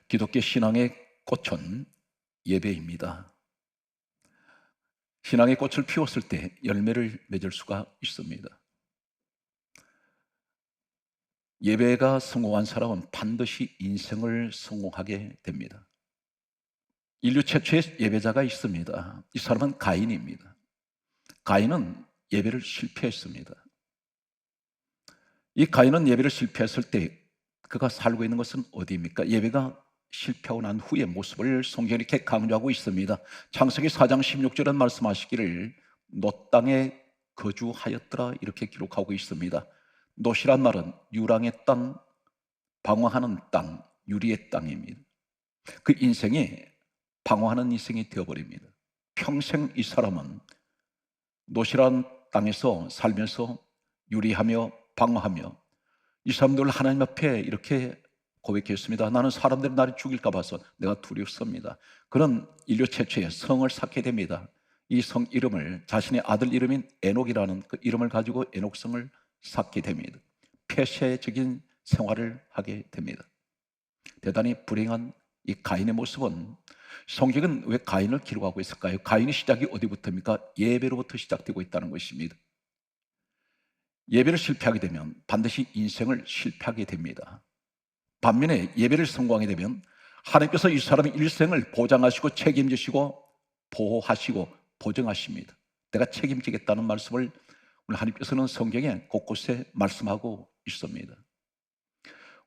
기독교 신앙의 꽃은 예배입니다. 신앙의 꽃을 피웠을 때 열매를 맺을 수가 있습니다. 예배가 성공한 사람은 반드시 인생을 성공하게 됩니다. 인류 최초의 예배자가 있습니다. 이 사람은 가인입니다. 가인은 예배를 실패했습니다. 이 가인은 예배를 실패했을 때 그가 살고 있는 것은 어디입니까? 예배가 실패하고 난 후의 모습을 성경이 이렇게 강조하고 있습니다. 창세기 4장 16절은 말씀하시기를 놋 땅에 거주하였더라 이렇게 기록하고 있습니다. 놋이란 말은 유랑의 땅, 방황하는 땅, 유리의 땅입니다. 그 인생이 방황하는 인생이 되어버립니다. 평생 이 사람은 놋이란 땅에서 살면서 유리하며 방황하며 이 사람들 하나님 앞에 이렇게 고백했습니다. 나는 사람들이 나를 죽일까 봐서 내가 두렵습니다. 그런 인류 최초의 성을 쌓게 됩니다. 이 성 이름을 자신의 아들 이름인 에녹이라는 그 이름을 가지고 에녹성을 쌓게 됩니다. 폐쇄적인 생활을 하게 됩니다. 대단히 불행한 이 가인의 모습은 성경은 왜 가인을 기록하고 있을까요? 가인의 시작이 어디부터입니까? 예배로부터 시작되고 있다는 것입니다. 예배를 실패하게 되면 반드시 인생을 실패하게 됩니다. 반면에 예배를 성공하게 되면 하나님께서 이 사람의 일생을 보장하시고 책임지시고 보호하시고 보증하십니다. 내가 책임지겠다는 말씀을 오늘 하나님께서는 성경에 곳곳에 말씀하고 있습니다.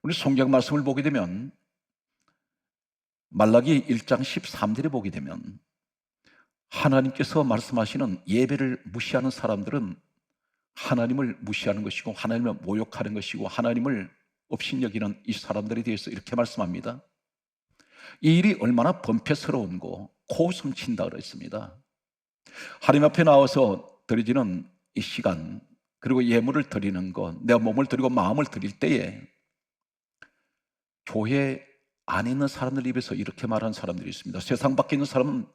우리 성경 말씀을 보게 되면 말라기 1장 13절에 보게 되면 하나님께서 말씀하시는 예배를 무시하는 사람들은 하나님을 무시하는 것이고 하나님을 모욕하는 것이고 하나님을 업신여기는 이 사람들에 대해서 이렇게 말씀합니다. 이 일이 얼마나 번패스러운고 코웃음친다 그랬습니다. 하나님 앞에 나와서 드려지는 이 시간 그리고 예물을 드리는 것, 내 몸을 드리고 마음을 드릴 때에 교회 안에 있는 사람들 입에서 이렇게 말하는 사람들이 있습니다. 세상 밖에 있는 사람은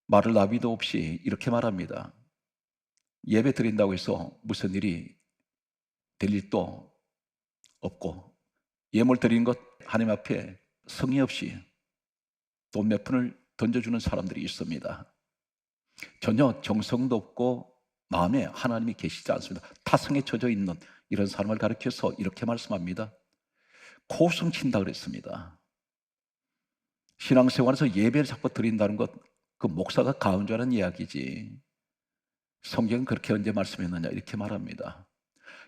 말을 나비도 없이 이렇게 말합니다. 예배 드린다고 해서 무슨 일이 될 일도 없고 예물 드리는 것 하나님 앞에 성의 없이 돈 몇 푼을 던져주는 사람들이 있습니다. 전혀 정성도 없고 마음에 하나님이 계시지 않습니다. 타성에 젖어 있는 이런 사람을 가리켜서 이렇게 말씀합니다. 코웃음 친다 그랬습니다. 신앙생활에서 예배를 자꾸 드린다는 것, 그 목사가 가운데라는 이야기지 성경은 그렇게 언제 말씀했느냐 이렇게 말합니다.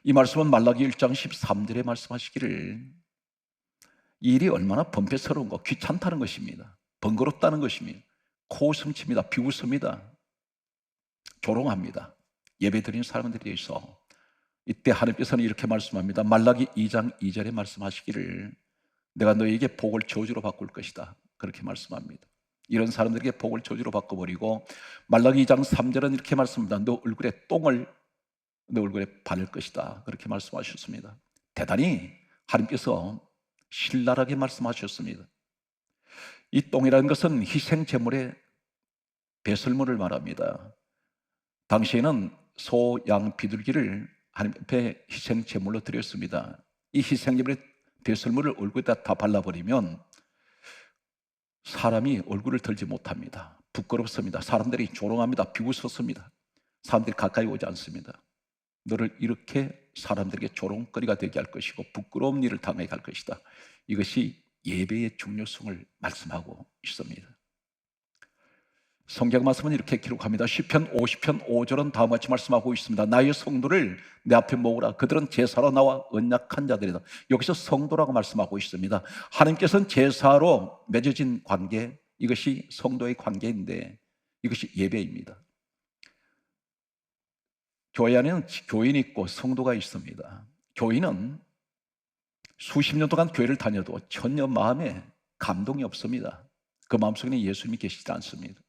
이 말씀은 말라기 1장 13절에 말씀하시기를 이 일이 얼마나 번패스러운 거 귀찮다는 것입니다. 번거롭다는 것입니다. 코웃음칩니다. 비웃습니다. 조롱합니다. 예배 드리는 사람들에 대해서 이때 하나님께서는 이렇게 말씀합니다. 말라기 2장 2절에 말씀하시기를 내가 너에게 복을 저주로 바꿀 것이다. 그렇게 말씀합니다. 이런 사람들에게 복을 저주로 바꿔버리고 말라기 2장 3절은 이렇게 말씀합니다. 너 얼굴에 똥을 너 얼굴에 바를 것이다. 그렇게 말씀하셨습니다. 대단히 하나님께서 신랄하게 말씀하셨습니다. 이 똥이라는 것은 희생 제물의 배설물을 말합니다. 당시에는 소, 양, 비둘기를 하나님 앞에 희생 제물로 드렸습니다. 이 희생 제물의 배설물을 얼굴에다 다 발라버리면 사람이 얼굴을 들지 못합니다. 부끄럽습니다. 사람들이 조롱합니다. 비웃었습니다. 사람들이 가까이 오지 않습니다. 너를 이렇게 사람들에게 조롱거리가 되게 할 것이고 부끄러운 일을 당하게 할 것이다. 이것이 예배의 중요성을 말씀하고 있습니다. 성경 말씀은 이렇게 기록합니다. 시편 50편 5절은 다음과 같이 말씀하고 있습니다. 나의 성도를 내 앞에 모으라. 그들은 제사로 나와 언약한 자들이다. 여기서 성도라고 말씀하고 있습니다. 하나님께서는 제사로 맺어진 관계, 이것이 성도의 관계인데 이것이 예배입니다. 교회 안에는 교인이 있고 성도가 있습니다. 교인은 수십 년 동안 교회를 다녀도 전혀 마음에 감동이 없습니다. 그 마음속에는 예수님이 계시지 않습니다.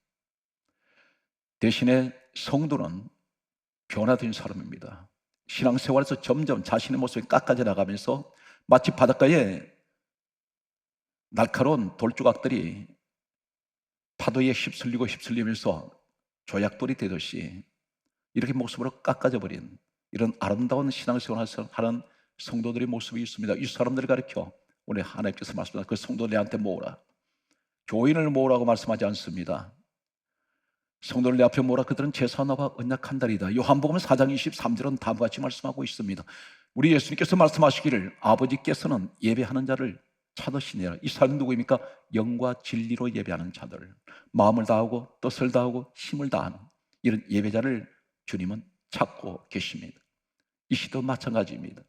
대신에 성도는 변화된 사람입니다. 신앙생활에서 점점 자신의 모습이 깎아져 나가면서 마치 바닷가에 날카로운 돌조각들이 파도에 휩쓸리면서 조약돌이 되듯이 이렇게 모습으로 깎아져 버린 이런 아름다운 신앙생활을 하는 성도들의 모습이 있습니다. 이 사람들을 가리켜 오늘 하나님께서 말씀하신 그 성도들한테 모으라. 교인을 모으라고 말씀하지 않습니다. 성도를 내 앞에 모으라. 그들은 제사나와 언약한다리다. 요한복음 4장 23절은 다음과 같이 말씀하고 있습니다. 우리 예수님께서 말씀하시기를 아버지께서는 예배하는 자를 찾으시니라. 이 사람은 누구입니까? 영과 진리로 예배하는 자들, 마음을 다하고 뜻을 다하고 힘을 다하는 이런 예배자를 주님은 찾고 계십니다. 이 시도 마찬가지입니다.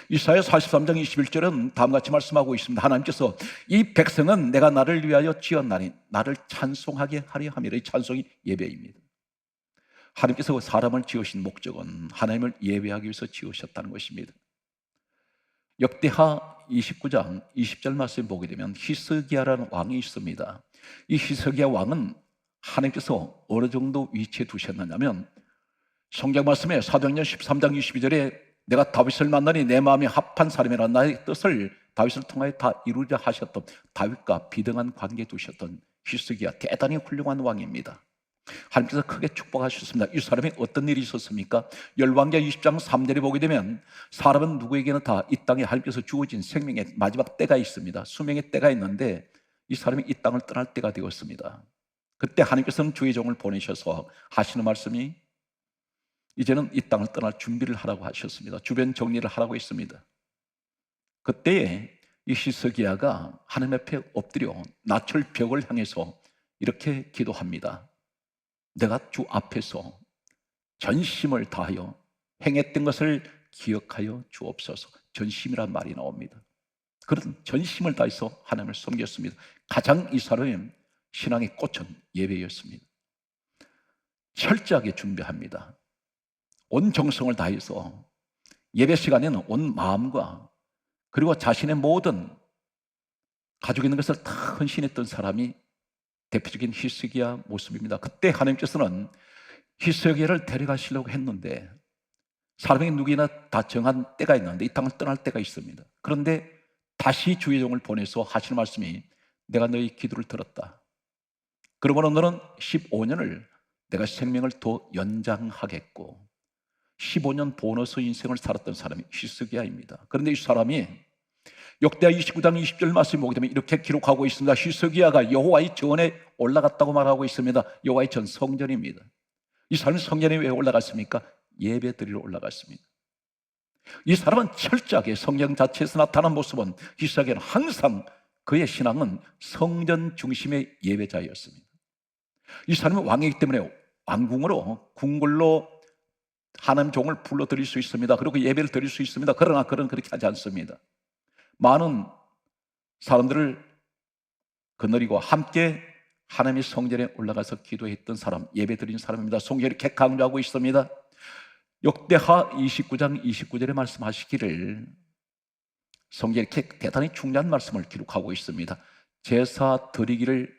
이사야 43장 21절은 다음과 같이 말씀하고 있습니다. 하나님께서 이 백성은 내가 나를 위하여 지었나니 나를 찬송하게 하려 함이라. 이 찬송이 예배입니다. 하나님께서 사람을 지으신 목적은 하나님을 예배하기 위해서 지으셨다는 것입니다. 역대하 29장 20절 말씀을 보게 되면 히스기야라는 왕이 있습니다. 이 히스기야 왕은 하나님께서 어느 정도 위치에 두셨느냐면 성경 말씀에 사도행전 13장 22절에 내가 다윗을 만나니 내 마음이 합한 사람이라 나의 뜻을 다윗을 통하여 다 이루려 하셨던 다윗과 비등한 관계에 두셨던 히스기야, 대단히 훌륭한 왕입니다. 하나님께서 크게 축복하셨습니다. 이 사람이 어떤 일이 있었습니까? 열왕기하 20장 3절에 보게 되면 사람은 누구에게나 다 이 땅에 하나님께서 주어진 생명의 마지막 때가 있습니다. 수명의 때가 있는데 이 사람이 이 땅을 떠날 때가 되었습니다. 그때 하나님께서는 주의 종을 보내셔서 하시는 말씀이 이제는 이 땅을 떠날 준비를 하라고 하셨습니다. 주변 정리를 하라고 했습니다. 그때에 이 히스기야가 하나님 앞에 엎드려 나철 벽을 향해서 이렇게 기도합니다. 내가 주 앞에서 전심을 다하여 행했던 것을 기억하여 주옵소서. 전심이란 말이 나옵니다. 그런 전심을 다해서 하나님을 섬겼습니다. 가장 이 사람의 신앙의 꽃은 예배였습니다. 철저하게 준비합니다. 온 정성을 다해서 예배 시간에는 온 마음과 그리고 자신의 모든 가지고 있는 것을 다 헌신했던 사람이 대표적인 히스기야 모습입니다. 그때 하나님께서는 히스기야를 데려가시려고 했는데 사람에게 누구나 다 정한 때가 있는데 이 땅을 떠날 때가 있습니다. 그런데 다시 주의 종을 보내서 하시는 말씀이 내가 너희 기도를 들었다. 그러므로 너는 15년을 내가 생명을 더 연장하겠고 15년 보너스 인생을 살았던 사람이 히스기야입니다. 그런데 이 사람이 역대하 29장 20절 말씀을 보게 되면 이렇게 기록하고 있습니다. 히스기야가 여호와의 전에 올라갔다고 말하고 있습니다. 여호와의 전 성전입니다. 이 사람이 성전에 왜 올라갔습니까? 예배 드리러 올라갔습니다. 이 사람은 철저하게 성경 자체에서 나타난 모습은 히스기야는 항상 그의 신앙은 성전 중심의 예배자였습니다. 이 사람은 왕이기 때문에 왕궁으로 궁궐로 하나님 종을 불러드릴 수 있습니다. 그리고 예배를 드릴 수 있습니다. 그러나 그는 그렇게 하지 않습니다. 많은 사람들을 거느리고 함께 하나님의 성전에 올라가서 기도했던 사람, 예배 드린 사람입니다. 성경이 이렇게 강조하고 있습니다. 역대하 29장 29절에 말씀하시기를 성경이 이렇게 대단히 중요한 말씀을 기록하고 있습니다. 제사 드리기를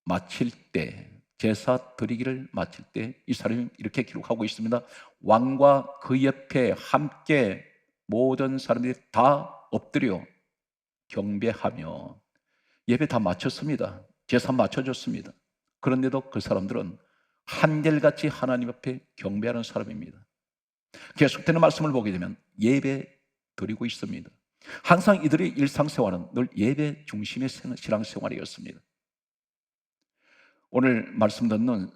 마칠 때 이 사람이 이렇게 기록하고 있습니다. 왕과 그 옆에 함께 모든 사람들이 다 엎드려 경배하며 예배 다 마쳤습니다. 제사 마쳐졌습니다. 그런데도 그 사람들은 한결같이 하나님 앞에 경배하는 사람입니다. 계속되는 말씀을 보게 되면 예배 드리고 있습니다. 항상 이들의 일상생활은 늘 예배 중심의 신앙생활이었습니다. 오늘 말씀 듣는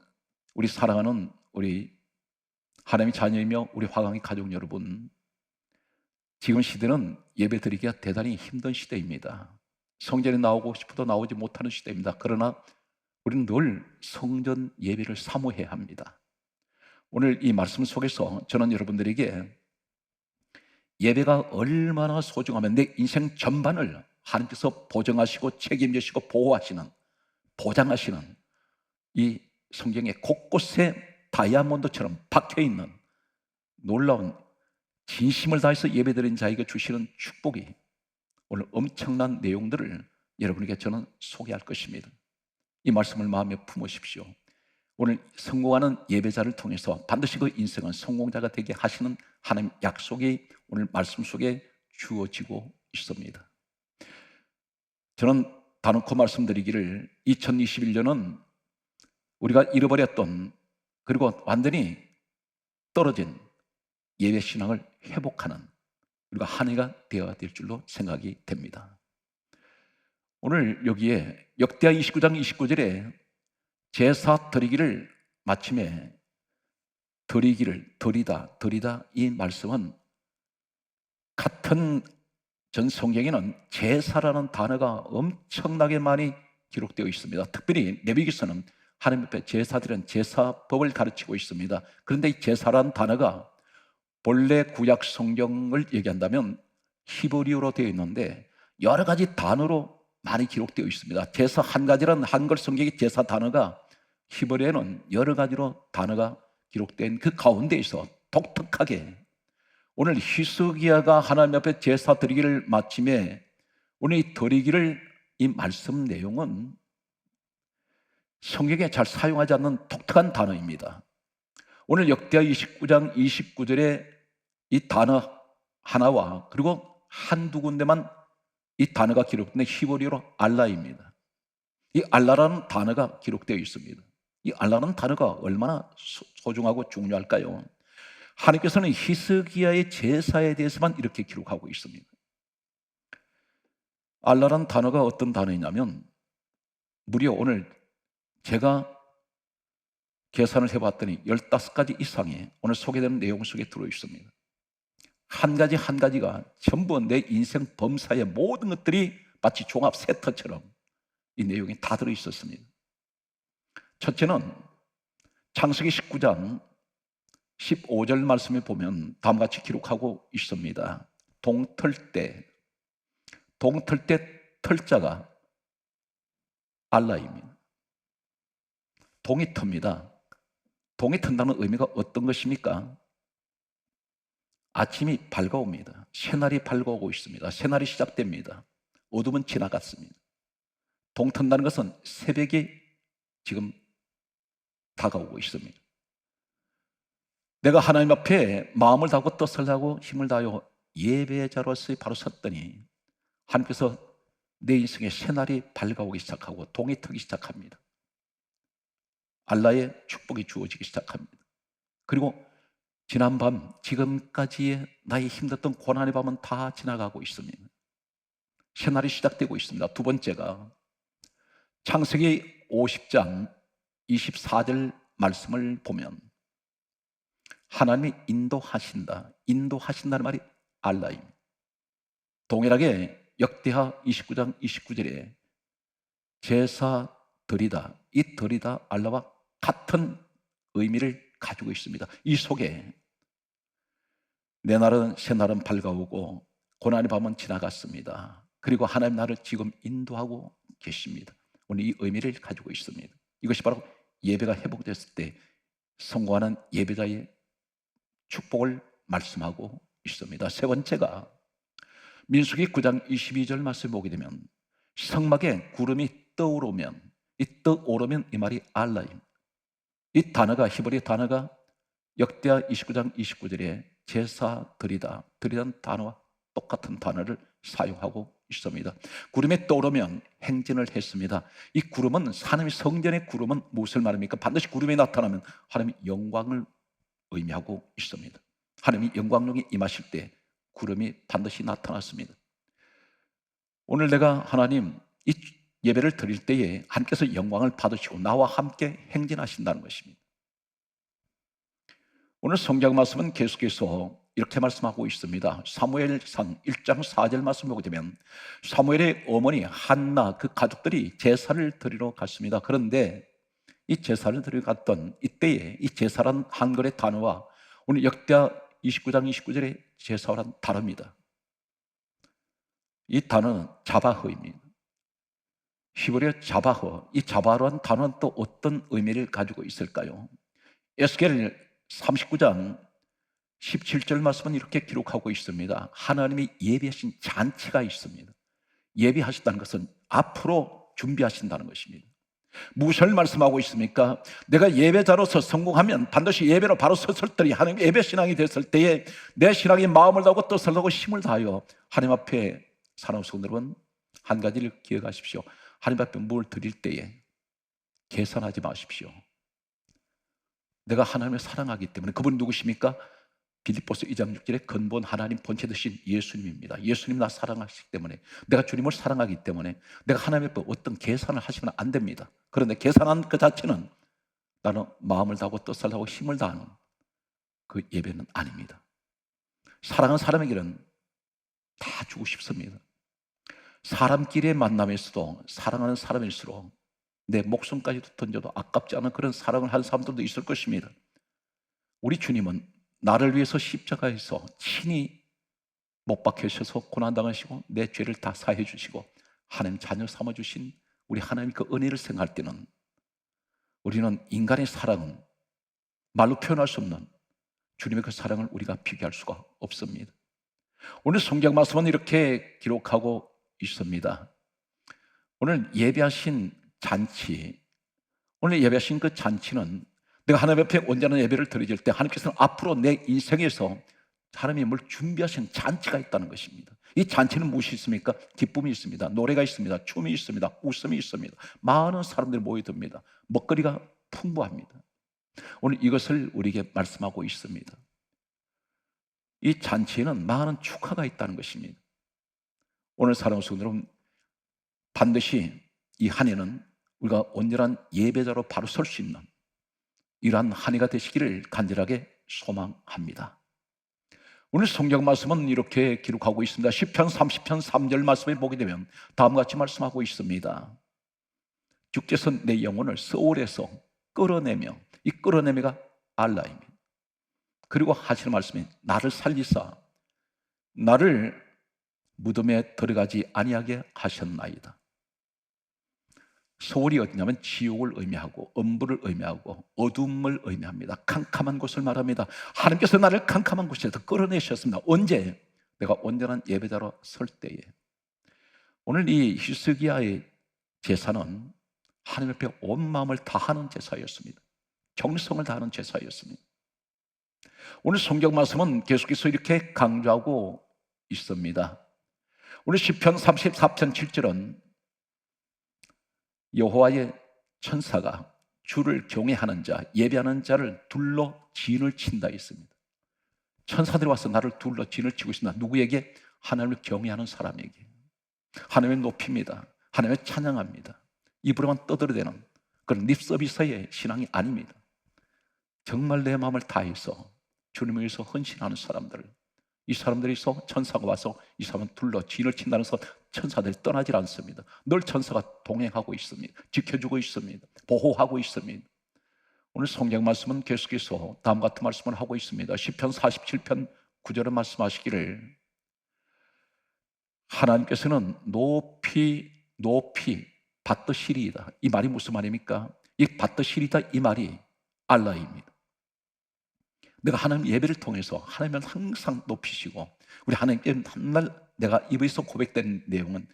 우리 사랑하는 우리 하나님의 자녀이며 우리 화강의 가족 여러분, 지금 시대는 예배 드리기가 대단히 힘든 시대입니다. 성전에 나오고 싶어도 나오지 못하는 시대입니다. 그러나 우리는 늘 성전 예배를 사모해야 합니다. 오늘 이 말씀 속에서 저는 여러분들에게 예배가 얼마나 소중하면 내 인생 전반을 하나님께서 보정하시고 책임지시고 보장하시는 이 성경의 곳곳에 다이아몬드처럼 박혀있는 놀라운 진심을 다해서 예배드린 자에게 주시는 축복이 오늘 엄청난 내용들을 여러분에게 저는 소개할 것입니다. 이 말씀을 마음에 품으십시오. 오늘 성공하는 예배자를 통해서 반드시 그 인생은 성공자가 되게 하시는 하나님 약속이 오늘 말씀 속에 주어지고 있습니다. 저는 단언코 말씀드리기를 2021년은 우리가 잃어버렸던 그리고 완전히 떨어진 예배 신앙을 회복하는 우리가 한 해가 되어야 될 줄로 생각이 됩니다. 오늘 여기에 역대하 29장 29절에 제사 드리기를 마침에 드리다 이 말씀은 같은 전 성경에는 제사라는 단어가 엄청나게 많이 기록되어 있습니다. 특별히 레위기서는 하나님 앞에 제사드리는 제사법을 가르치고 있습니다. 그런데 이 제사라는 단어가 본래 구약 성경을 얘기한다면 히브리어로 되어 있는데 여러 가지 단어로 많이 기록되어 있습니다. 제사 한 가지라는 한글 성경의 제사 단어가 히브리어에는 여러 가지로 단어가 기록된 그 가운데에서 독특하게 오늘 히스기야가 하나님 앞에 제사 드리기를 마침에 오늘 이 드리기를 이 말씀 내용은 성경에 잘 사용하지 않는 독특한 단어입니다. 오늘 역대하 29장 29절에 이 단어 하나와 그리고 한두 군데만 이 단어가 기록된 히브리어로 알라입니다. 이 알라라는 단어가 기록되어 있습니다. 이 알라는 단어가 얼마나 소중하고 중요할까요? 하나님께서는 히스기야의 제사에 대해서만 이렇게 기록하고 있습니다. 알라라는 단어가 어떤 단어이냐면 무려 오늘 제가 계산을 해봤더니 15가지 이상의 오늘 소개되는 내용 속에 들어있습니다. 한 가지 한 가지가 전부 내 인생 범사의 모든 것들이 마치 종합 세트처럼 이 내용이 다 들어있었습니다. 첫째는 창세기 19장 15절 말씀에 보면 다음과 같이 기록하고 있습니다. 동틀 때 털자가 알라입니다. 동이 텄니다. 동이 튼다는 의미가 어떤 것입니까? 아침이 밝아옵니다. 새날이 밝아오고 있습니다. 새날이 시작됩니다. 어둠은 지나갔습니다. 동 튼다는 것은 새벽이 지금 다가오고 있습니다. 내가 하나님 앞에 마음을 다하고 뜻을 다하고 힘을 다하여 예배자로서 바로 섰더니 하나님께서 내 인생에 새날이 밝아오기 시작하고 동이 트기 시작합니다. 알라의 축복이 주어지기 시작합니다. 그리고 지난 밤, 지금까지의 나의 힘들었던 고난의 밤은 다 지나가고 있습니다. 새날이 시작되고 있습니다. 두 번째가 창세기 50장 24절 말씀을 보면 하나님이 인도하신다는 말이 알라입니다. 동일하게 역대하 29장 29절에 제사 드리다, 이 드리다 알라와 같은 의미를 가지고 있습니다. 이 속에 내 날은 새날은 밝아오고 고난의 밤은 지나갔습니다. 그리고 하나님 나를 지금 인도하고 계십니다. 오늘 이 의미를 가지고 있습니다. 이것이 바로 예배가 회복됐을 때 성공하는 예배자의 축복을 말씀하고 있습니다. 세 번째가 민수기 9장 22절 말씀 보게 되면 성막에 구름이 떠오르면 이 말이 알라입니다. 이 단어가 히브리 단어가 역대하 29장 29절에 제사 드리다는 단어와 똑같은 단어를 사용하고 있습니다. 구름이 떠오르면 행진을 했습니다. 이 구름은 하나님의 성전의 구름은 무엇을 말합니까? 반드시 구름이 나타나면 하나님의 영광을 의미하고 있습니다. 하나님이 영광력이 임하실 때 구름이 반드시 나타났습니다. 오늘 내가 하나님 이 예배를 드릴 때에 하나님께서 영광을 받으시고 나와 함께 행진하신다는 것입니다. 오늘 성경 말씀은 계속해서 이렇게 말씀하고 있습니다. 사무엘상 1장 4절 말씀 보게 되면 사무엘의 어머니 한나 그 가족들이 제사를 드리러 갔습니다. 그런데 이 제사를 드리러 갔던 이때에 이 제사란 한글의 단어와 오늘 역대하 29장 29절의 제사와는 다릅니다. 이 단어는 자바흐입니다. 히브리어 자바흐, 이 자바흐라는 단어는 또 어떤 의미를 가지고 있을까요? 에스겔 39장 17절 말씀은 이렇게 기록하고 있습니다. 하나님이 예비하신 잔치가 있습니다. 예비하신다는 것은 앞으로 준비하신다는 것입니다. 무엇을 말씀하고 있습니까? 내가 예배자로서 성공하면 반드시 예배로 바로 섰을 때 하나님 예배 신앙이 됐을 때에 내 신앙이 마음을 다하고 뜻을 다하고 힘을 다하여 하나님 앞에 사랑하는 성도 여러분 한 가지를 기억하십시오. 하나님 앞에 뭘 드릴 때에 계산하지 마십시오. 내가 하나님을 사랑하기 때문에 그분이 누구십니까? 빌립보서 2장 6절에 근본 하나님 본체 되신 예수님입니다. 예수님 나 사랑하시기 때문에, 내가 주님을 사랑하기 때문에 내가 하나님 앞에 어떤 계산을 하시면 안 됩니다. 그런데 계산한 그 자체는 나는 마음을 다하고 뜻을 다하고 힘을 다하는 그 예배는 아닙니다. 사랑하는 사람에게는 다 주고 싶습니다. 사람끼리의 만남에서도 사랑하는 사람일수록 내 목숨까지도 던져도 아깝지 않은 그런 사랑을 한 사람들도 있을 것입니다. 우리 주님은 나를 위해서 십자가에서 친히 못 박히셔서 고난당하시고 내 죄를 다 사해 주시고 하나님 자녀 삼아주신 우리 하나님 그 은혜를 생각할 때는 우리는 인간의 사랑은 말로 표현할 수 없는 주님의 그 사랑을 우리가 비교할 수가 없습니다. 오늘 성경 말씀은 이렇게 기록하고 있습니다. 오늘 예배하신 잔치, 오늘 예배하신 그 잔치는 내가 하나님 앞에 온전한 예배를 드릴 때 하나님께서는 앞으로 내 인생에서 하나님이 뭘 준비하신 잔치가 있다는 것입니다. 이 잔치는 무엇이 있습니까? 기쁨이 있습니다. 노래가 있습니다. 춤이 있습니다. 웃음이 있습니다. 많은 사람들이 모여듭니다. 먹거리가 풍부합니다. 오늘 이것을 우리에게 말씀하고 있습니다. 이 잔치에는 많은 축하가 있다는 것입니다. 오늘 사랑하는 성도 여러분, 반드시 이 한 해는 우리가 온전한 예배자로 바로 설 수 있는 이러한 한 해가 되시기를 간절하게 소망합니다. 오늘 성경 말씀은 이렇게 기록하고 있습니다. 시편 30편 3절 말씀을 보게 되면 다음과 같이 말씀하고 있습니다. 주께서 내 영혼을 스올에서 끌어내며, 이 끌어내미가 알라입니다. 그리고 하시는 말씀이 나를 살리사 나를 무덤에 들어가지 아니하게 하셨나이다. 소홀이 어디냐면 지옥을 의미하고 음부를 의미하고 어둠을 의미합니다. 캄캄한 곳을 말합니다. 하나님께서 나를 캄캄한 곳에서 끌어내셨습니다. 언제? 내가 온전한 예배자로 설 때에. 오늘 이 히스기야의 제사는 하나님 앞에 온 마음을 다하는 제사였습니다. 정성을 다하는 제사였습니다. 오늘 성경 말씀은 계속해서 이렇게 강조하고 있습니다. 오늘 시편 34편 7절은 여호와의 천사가 주를 경외하는 자, 예배하는 자를 둘러 진을 친다 있습니다. 천사들이 와서 나를 둘러 진을 치고 있습니다. 누구에게? 하나님을 경외하는 사람에게. 하나님을 높입니다. 하나님을 찬양합니다. 입으로만 떠들어대는 그런 립서비스의 신앙이 아닙니다. 정말 내 마음을 다해서 주님을 위해서 헌신하는 사람들, 이 사람들이서 천사가 와서 이 사람은 둘러 진을 친다는 것은 천사들이 떠나질 않습니다. 늘 천사가 동행하고 있습니다. 지켜주고 있습니다. 보호하고 있습니다. 오늘 성경 말씀은 계속해서 다음 같은 말씀을 하고 있습니다. 시편 47편 9절에 말씀하시기를 하나님께서는 높이 받드시리이다. 이 말이 무슨 말입니까? 이 받드시리다 이 말이 알라입니다. 내가 하나님 예배를 통해서 하나님을 항상 높이시고 우리 하나님께 한날 내가 입에서 고백된 내용은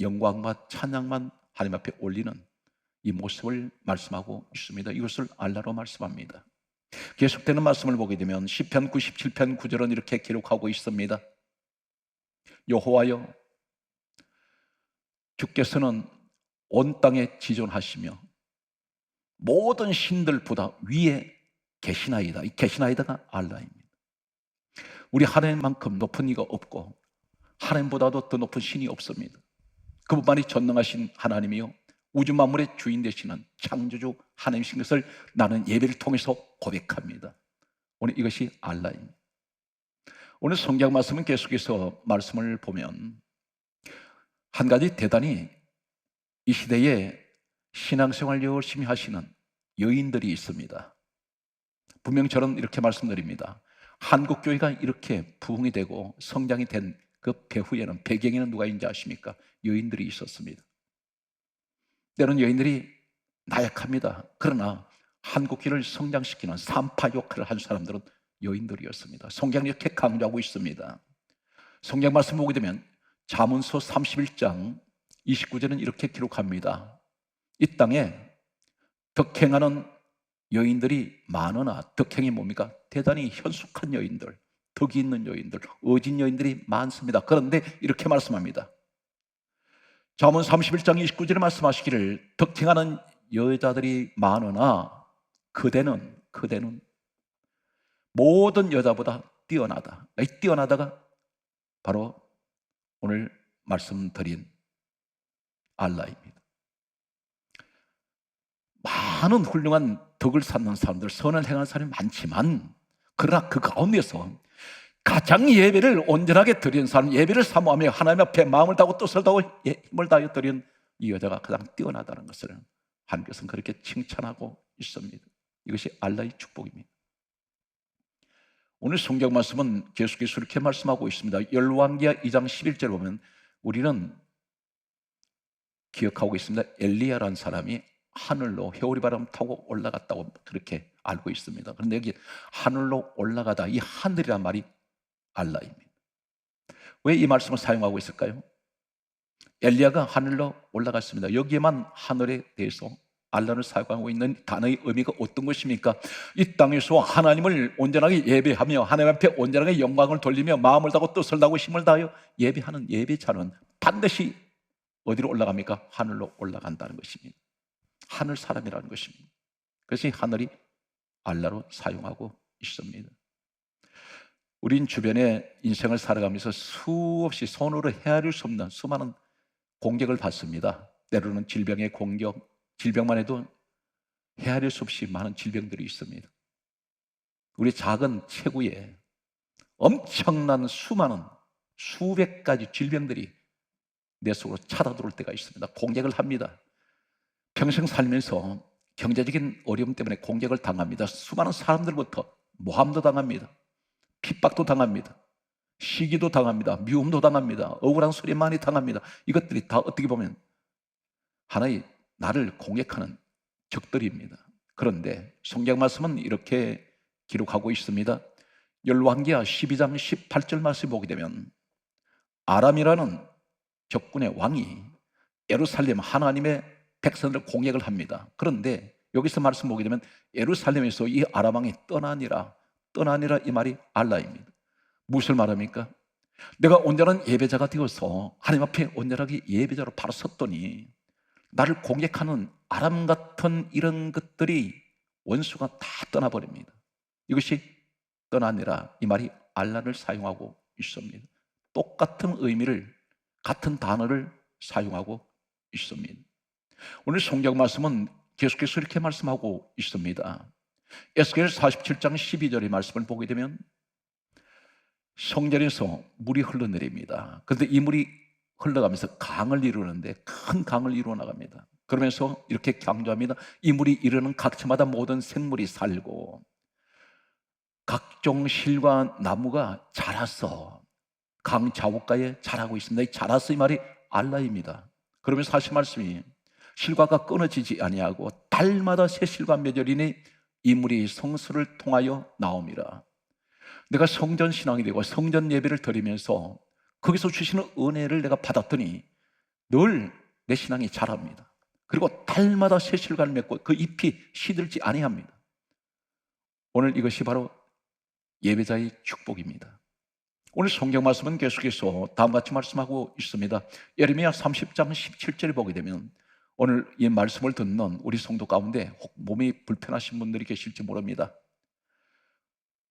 영광과 찬양만 하나님 앞에 올리는 이 모습을 말씀하고 있습니다. 이것을 알라로 말씀합니다. 계속되는 말씀을 보게 되면 시편 97편 9절은 이렇게 기록하고 있습니다. 여호와여 주께서는 온 땅에 지존하시며 모든 신들보다 위에 계시나이다. 이 계시나이다가 알라입니다. 우리 하나님만큼 높은 이가 없고 하나님보다도 더 높은 신이 없습니다. 그분만이 전능하신 하나님이요 우주 만물의 주인 되시는 창조주 하나님이신 것을 나는 예배를 통해서 고백합니다. 오늘 이것이 알라입니다. 오늘 성경 말씀은 계속해서 말씀을 보면 한 가지 대단히 이 시대에 신앙생활 열심히 하시는 여인들이 있습니다. 분명 저는 이렇게 말씀드립니다. 한국교회가 이렇게 부흥이 되고 성장이 된 그 배후에는, 배경에는 누가 있는지 아십니까? 여인들이 있었습니다. 때로는 여인들이 나약합니다. 그러나 한국교회를 성장시키는 산파 역할을 한 사람들은 여인들이었습니다. 성경이 이렇게 강조하고 있습니다. 성경 말씀 보게 되면 잠언서 31장 29절은 이렇게 기록합니다. 이 땅에 덕행하는 여인들이 많으나, 덕행이 뭡니까? 대단히 현숙한 여인들, 덕이 있는 여인들, 어진 여인들이 많습니다. 그런데 이렇게 말씀합니다. 잠언 31장 29절에 말씀하시기를 덕행하는 여자들이 많으나 그대는 모든 여자보다 뛰어나다. 이 뛰어나다가 바로 오늘 말씀드린 알라입니다. 많은 훌륭한 덕을 쌓는 사람들, 선을 행하는 사람이 많지만, 그러나 그 가운데서 가장 예배를 온전하게 드리는 사람, 예배를 사모하며 하나님 앞에 마음을 다하고 뜻을 다하고 힘을 다하여 드리는 이 여자가 가장 뛰어나다는 것을 하나님께서는 그렇게 칭찬하고 있습니다. 이것이 알라의 축복입니다. 오늘 성경 말씀은 계속해서 이렇게 말씀하고 있습니다. 열왕기하 2장 11절에 보면 우리는 기억하고 있습니다. 엘리야라는 사람이 하늘로 회오리 바람 타고 올라갔다고 그렇게 알고 있습니다. 그런데 여기 하늘로 올라가다, 이 하늘이란 말이 알라입니다. 왜 이 말씀을 사용하고 있을까요? 엘리야가 하늘로 올라갔습니다. 여기에만 하늘에 대해서 알라를 사용하고 있는 단어의 의미가 어떤 것입니까? 이 땅에서 하나님을 온전하게 예배하며 하나님 앞에 온전하게 영광을 돌리며 마음을 다하고 뜻을 다하고 힘을 다하여 예배하는 예배자는 반드시 어디로 올라갑니까? 하늘로 올라간다는 것입니다. 하늘 사람이라는 것입니다. 그래서 하늘이 알라로 사용하고 있습니다. 우린 주변에 인생을 살아가면서 수없이 손으로 헤아릴 수 없는 수많은 공격을 받습니다. 때로는 질병의 공격, 질병만 해도 헤아릴 수 없이 많은 질병들이 있습니다. 우리 작은 체구에 엄청난 수많은 수백 가지 질병들이 내 속으로 찾아들어올 때가 있습니다. 공격을 합니다. 평생 살면서 경제적인 어려움 때문에 공격을 당합니다. 수많은 사람들부터 모함도 당합니다. 핍박도 당합니다. 시기도 당합니다. 미움도 당합니다. 억울한 소리 많이 당합니다. 이것들이 다 어떻게 보면 하나의 나를 공격하는 적들입니다. 그런데 성경 말씀은 이렇게 기록하고 있습니다. 열왕기하 12장 18절 말씀 보게 되면 아람이라는 적군의 왕이 예루살렘 하나님의 백성들을 공격을 합니다. 그런데 여기서 말씀 보게 되면 예루살렘에서 이 아람 왕이 떠나니라 이 말이 알라입니다. 무엇을 말합니까? 내가 온전한 예배자가 되어서 하나님 앞에 온전하게 예배자로 바로 섰더니 나를 공격하는 아람 같은 이런 것들이 원수가 다 떠나버립니다. 이것이 떠나니라 이 말이 알라를 사용하고 있습니다. 똑같은 의미를, 같은 단어를 사용하고 있습니다. 오늘 성경 말씀은 계속해서 이렇게 말씀하고 있습니다. 에스겔 47장 12절의 말씀을 보게 되면 성전에서 물이 흘러내립니다. 그런데 이 물이 흘러가면서 강을 이루는데 큰 강을 이루어 나갑니다. 그러면서 이렇게 강조합니다. 이 물이 이르는 각처마다 모든 생물이 살고 각종 실과 나무가 자라서 강 좌우가에 자라고 있습니다. 이 자라서 이 말이 알라입니다. 그러면서 하신 말씀이 실과가 끊어지지 아니하고 달마다 새 실과 맺으리니 이 물이 성소를 통하여 나옵니다. 내가 성전 신앙이 되고 성전 예배를 드리면서 거기서 주시는 은혜를 내가 받았더니 늘 내 신앙이 자랍니다. 그리고 달마다 새 실과를 맺고 그 잎이 시들지 아니합니다. 오늘 이것이 바로 예배자의 축복입니다. 오늘 성경 말씀은 계속해서 다음같이 말씀하고 있습니다. 예레미야 30장 17절을 보게 되면 오늘 이 말씀을 듣는 우리 성도 가운데 혹 몸이 불편하신 분들이 계실지 모릅니다.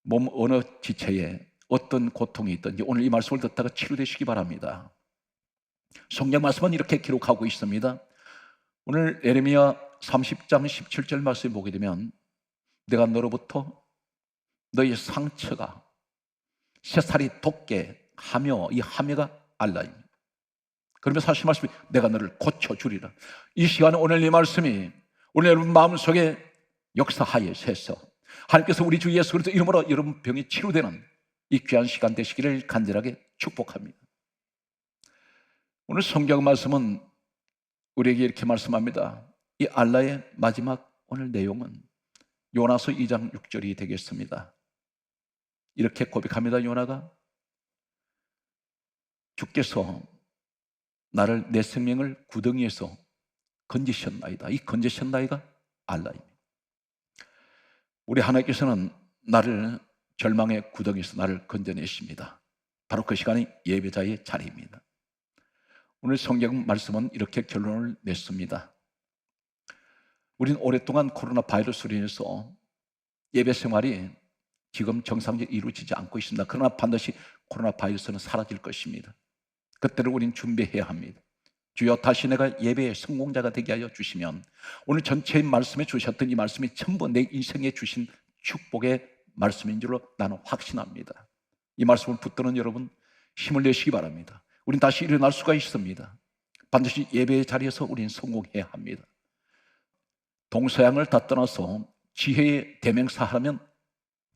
몸 어느 지체에 어떤 고통이 있든지 오늘 이 말씀을 듣다가 치료되시기 바랍니다. 성경 말씀은 이렇게 기록하고 있습니다. 오늘 예레미야 30장 17절 말씀을 보게 되면 내가 너로부터 너의 상처가 새살이 돋게 하며 이 하며가 알라입니다. 그러면서 하신 말씀이 내가 너를 고쳐주리라. 이 시간에 오늘 이 말씀이 오늘 여러분 마음속에 역사하여서 하나님께서 우리 주 예수 그리스도 이름으로 여러분 병이 치료되는 이 귀한 시간 되시기를 간절하게 축복합니다. 오늘 성경 말씀은 우리에게 이렇게 말씀합니다. 이 알라의 마지막 오늘 내용은 요나서 2장 6절이 되겠습니다. 이렇게 고백합니다. 요나가 주께서 나를 내 생명을 구덩이에서 건지셨나이다. 이 건지셨나이가 알라입니다. 우리 하나님께서는 나를 절망의 구덩이에서 나를 건져내십니다. 바로 그 시간이 예배자의 자리입니다. 오늘 성경 말씀은 이렇게 결론을 냈습니다. 우리는 오랫동안 코로나 바이러스로 인해서 예배 생활이 지금 정상적으로 이루어지지 않고 있습니다. 그러나 반드시 코로나 바이러스는 사라질 것입니다. 그때를 우리는 준비해야 합니다. 주여, 다시 내가 예배의 성공자가 되게 하여 주시면 오늘 전체의 말씀에 주셨던 이 말씀이 전부 내 인생에 주신 축복의 말씀인 줄로 나는 확신합니다. 이 말씀을 붙드는 여러분, 힘을 내시기 바랍니다. 우린 다시 일어날 수가 있습니다. 반드시 예배의 자리에서 우리는 성공해야 합니다. 동서양을 다 떠나서 지혜의 대명사 하면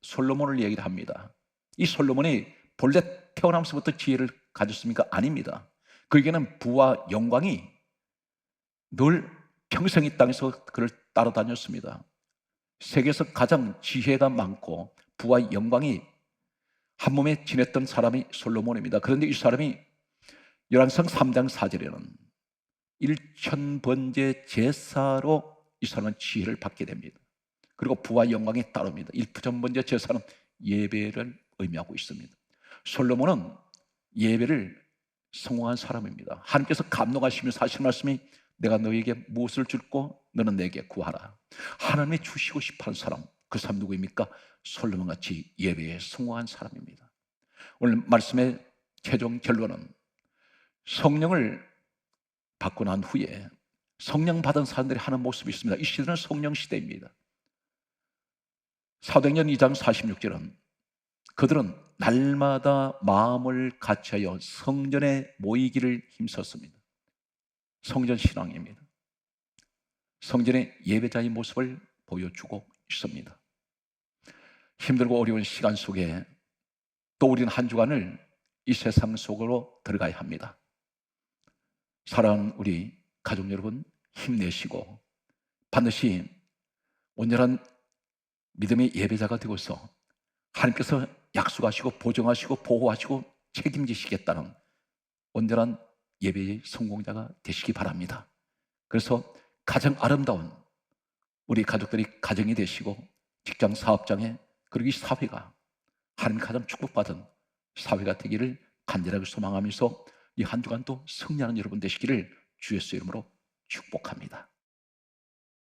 솔로몬을 얘기를 합니다. 이 솔로몬이 본래 태어나면서부터 지혜를 가졌습니까? 아닙니다. 그에게는 부와 영광이 늘 평생 이 땅에서 그를 따라다녔습니다. 세계에서 가장 지혜가 많고 부와 영광이 한 몸에 지냈던 사람이 솔로몬입니다. 그런데 이 사람이 열왕성 3장 4절에는 1000번째 제사로 이 사람은 지혜를 받게 됩니다. 그리고 부와 영광이 따릅니다. 1000번째 제사는 예배를 의미하고 있습니다. 솔로몬은 예배를 성공한 사람입니다. 하나님께서 감동하시면서 하신 말씀이 내가 너에게 무엇을 줄고 너는 내게 구하라. 하나님이 주시고 싶어하는 사람, 그 사람 누구입니까? 솔로몬같이 예배에 성공한 사람입니다. 오늘 말씀의 최종 결론은 성령을 받고 난 후에 성령 받은 사람들이 하는 모습이 있습니다. 이 시대는 성령 시대입니다. 사도행전 2장 46절은 그들은 날마다 마음을 같이하여 성전에 모이기를 힘썼습니다. 성전 신앙입니다. 성전의 예배자의 모습을 보여주고 있습니다. 힘들고 어려운 시간 속에 또 우리는 한 주간을 이 세상 속으로 들어가야 합니다. 사랑하는 우리 가족 여러분, 힘내시고 반드시 온전한 믿음의 예배자가 되고서 하나님께서 약속하시고 보증하시고 보호하시고 책임지시겠다는 온전한 예배의 성공자가 되시기 바랍니다. 그래서 가장 아름다운 우리 가족들이 가정이 되시고 직장 사업장에 그리고 이 사회가 하나님 가장 축복받은 사회가 되기를 간절하게 소망하면서 이 한 주간도 승리하는 여러분 되시기를 주 예수의 이름으로 축복합니다.